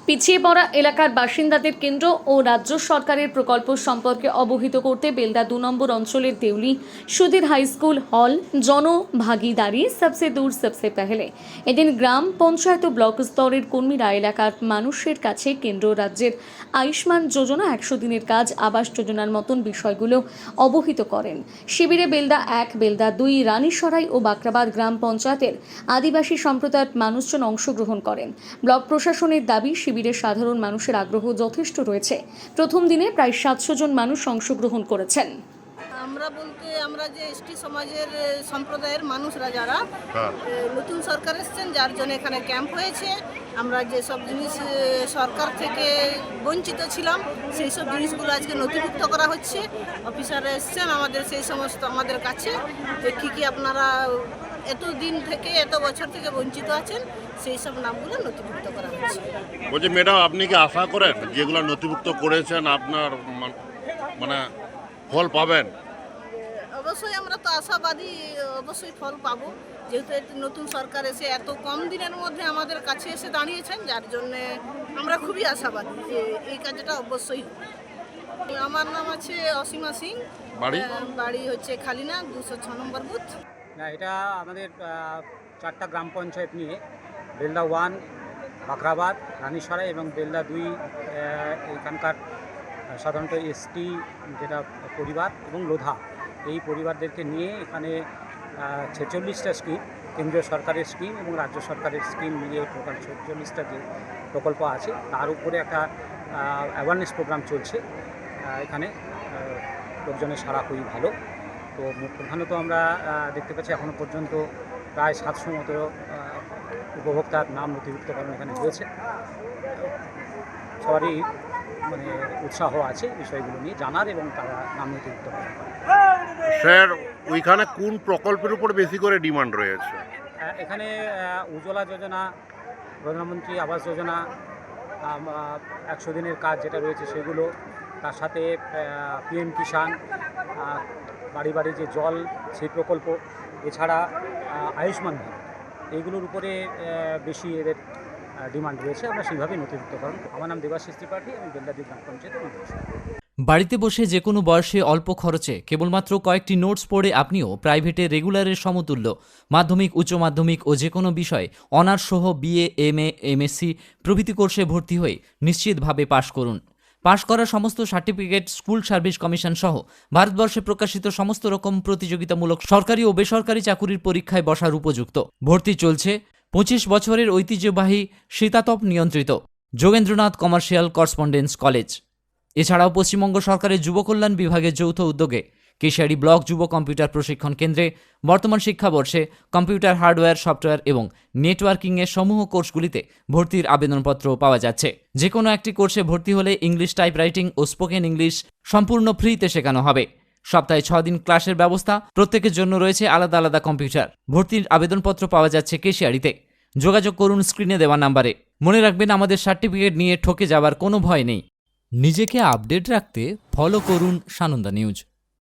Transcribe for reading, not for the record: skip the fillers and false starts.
পিছিয়ে পড়া এলাকার বাসিন্দাদের কেন্দ্র ও রাজ্য সরকারের প্রকল্প সম্পর্কে অবহিত করতে বেলদা 2 নম্বর অঞ্চলের দেউলি সুধীর হাই স্কুল হল জনভাগীদারি সবসে দূর সবসে পহলে এদিন গ্রাম পঞ্চায়েত ও ব্লক স্তরের কর্মীরা এলাকার মানুষের কাছে কেন্দ্র রাজ্যের আয়ুষ্মান যোজনা 100 দিনের কাজ আবাস যোজনার মতন বিষয়গুলো অবহিত করেন। শিবিরে বেলদা 1, বেলদা 2, রানীসরাই ও বাকরাবাদ গ্রাম পঞ্চায়েতের আদিবাসী সম্প্রদায়ের মানুষজন অংশগ্রহণ করেন। ব্লক প্রশাসনের দাবি শিবিরে সাধারণ মানুষের আগ্রহ যথেষ্ট রয়েছে। প্রথম দিনে প্রায় 700 জন মানুষ অংশগ্রহণ করেছেন। আমরা যে এসটি সমাজের সম্প্রদায়ের মানুষরা যারা নতুন সরকার এসেছেন, যার জন্য এখানে ক্যাম্প হয়েছে। আমরা যে সব জিনিস সরকার থেকে বঞ্চিত ছিলাম সেই সব জিনিসগুলো আজকে নথিভুক্ত করা হচ্ছে। অফিসাররা এসছেন আমাদের সেই সমস্ত আমাদের কাছে যে কী আপনারা এতদিন থেকে এত বছর থেকে বঞ্চিত আছেন সেই সব নামগুলো নথিভুক্ত করা হচ্ছে। বলছি ম্যাডাম, আপনি কি আশা করেন যেগুলো নথিভুক্ত করেছেন আপনার মানে ফল পাবেন? অবশ্যই আমরা তো আশাবাদী, অবশ্যই ফল পাবো, যেহেতু নতুন সরকার এসে এত কম দিনের মধ্যে আমাদের কাছে এসে দাঁড়িয়েছেন, যার জন্যে আমরা খুবই আশাবাদী যে এই কাজটা অবশ্যই। আমার নাম আছে অসীমা সিং, বাড়ি হচ্ছে খালিনা 206 নম্বর বুথ। না, এটা আমাদের 4টা গ্রাম পঞ্চায়েত নিয়ে বেলদা 1, বাকরাবাদ, রানীসরাই এবং বেলদা 2 এখানকার সাধারণত এসটি যেটা পরিবার এবং লোধা এই পরিবারদেরকে নিয়ে এখানে 46টা স্কিম, কেন্দ্রীয় সরকারের স্কিম এবং রাজ্য সরকারের স্কিম মিলিয়ে টোটাল 46টা যে প্রকল্প আছে তার উপরে একটা অ্যাওয়ারনেস প্রোগ্রাম চলছে। এখানে লোকজনের সাড়া খুবই ভালো। তো প্রধানত আমরা দেখতে পাচ্ছি এখনও পর্যন্ত প্রায় 700 মতো উপভোক্তার নাম নথিভুক্তকরণ এখানে হয়েছে। সবারই মানে উৎসাহ আছে বিষয়গুলো নিয়ে জানার এবং তারা নাম নথিভুক্তকরণ করে। স্যার, ওইখানে কোন প্রকল্পের উপর বেশি করে ডিমান্ড রয়েছে? এখানে উজ্জ্বলা যোজনা, প্রধানমন্ত্রী আবাস যোজনা, 100 দিনের কাজ যেটা রয়েছে সেগুলো, তার সাথে PM কিষাণ, বাড়ি বাড়ি যে জল সেই প্রকল্প, এছাড়া আয়ুষ্মান ভারত, এইগুলোর উপরে বেশি এদের ডিমান্ড রয়েছে। আমরা সেইভাবেই নথিভুক্তকরণ। আমার নাম দেবাশিস ত্রিপাঠী, আমি বেলদা 2 গ্রাম পঞ্চায়েতের অধ্যক্ষ। বাড়িতে বসে যে কোনো বয়সে অল্প খরচে কেবলমাত্র কয়েকটি নোটস পড়ে আপনিও প্রাইভেটে রেগুলারের সমতুল্য মাধ্যমিক, উচ্চ মাধ্যমিক ও যে কোনো বিষয় অনার্স সহ BA, MA, MSc প্রভৃতি কোর্সে ভর্তি হয়ে নিশ্চিতভাবে পাশ করুন। পাশ করা সমস্ত সার্টিফিকেট স্কুল সার্ভিস কমিশন সহ ভারতবর্ষে প্রকাশিত সমস্ত রকম প্রতিযোগিতামূলক সরকারি ও বেসরকারি চাকুরির পরীক্ষায় বসার উপযুক্ত। ভর্তি চলছে 25 বছরের ঐতিহ্যবাহী শীতাতপ নিয়ন্ত্রিত যোগেন্দ্রনাথ কমার্শিয়াল করসপন্ডেন্স কলেজ। এছাড়াও পশ্চিমবঙ্গ সরকারের যুব কল্যাণ বিভাগের যৌথ উদ্যোগে কেশিয়ারি ব্লক যুব কম্পিউটার প্রশিক্ষণ কেন্দ্রে বর্তমান শিক্ষাবর্ষে কম্পিউটার হার্ডওয়্যার, সফটওয়্যার এবং নেটওয়ার্কিংয়ের সমূহ কোর্সগুলিতে ভর্তির আবেদনপত্র পাওয়া যাচ্ছে। যে কোনো একটি কোর্সে ভর্তি হলে ইংলিশ টাইপরাইটিং ও স্পোকেন ইংলিশ সম্পূর্ণ ফ্রিতে শেখানো হবে। সপ্তাহে 6 দিন ক্লাসের ব্যবস্থা, প্রত্যেকের জন্য রয়েছে আলাদা আলাদা কম্পিউটার। ভর্তির আবেদনপত্র পাওয়া যাচ্ছে কেশিয়ারিতে। যোগাযোগ করুন স্ক্রিনে দেওয়া নাম্বারে। মনে রাখবেন, আমাদের সার্টিফিকেট নিয়ে ঠকে যাবার কোনো ভয় নেই। নিজেকে আপডেট রাখতে ফলো করুন সানন্দা নিউজ।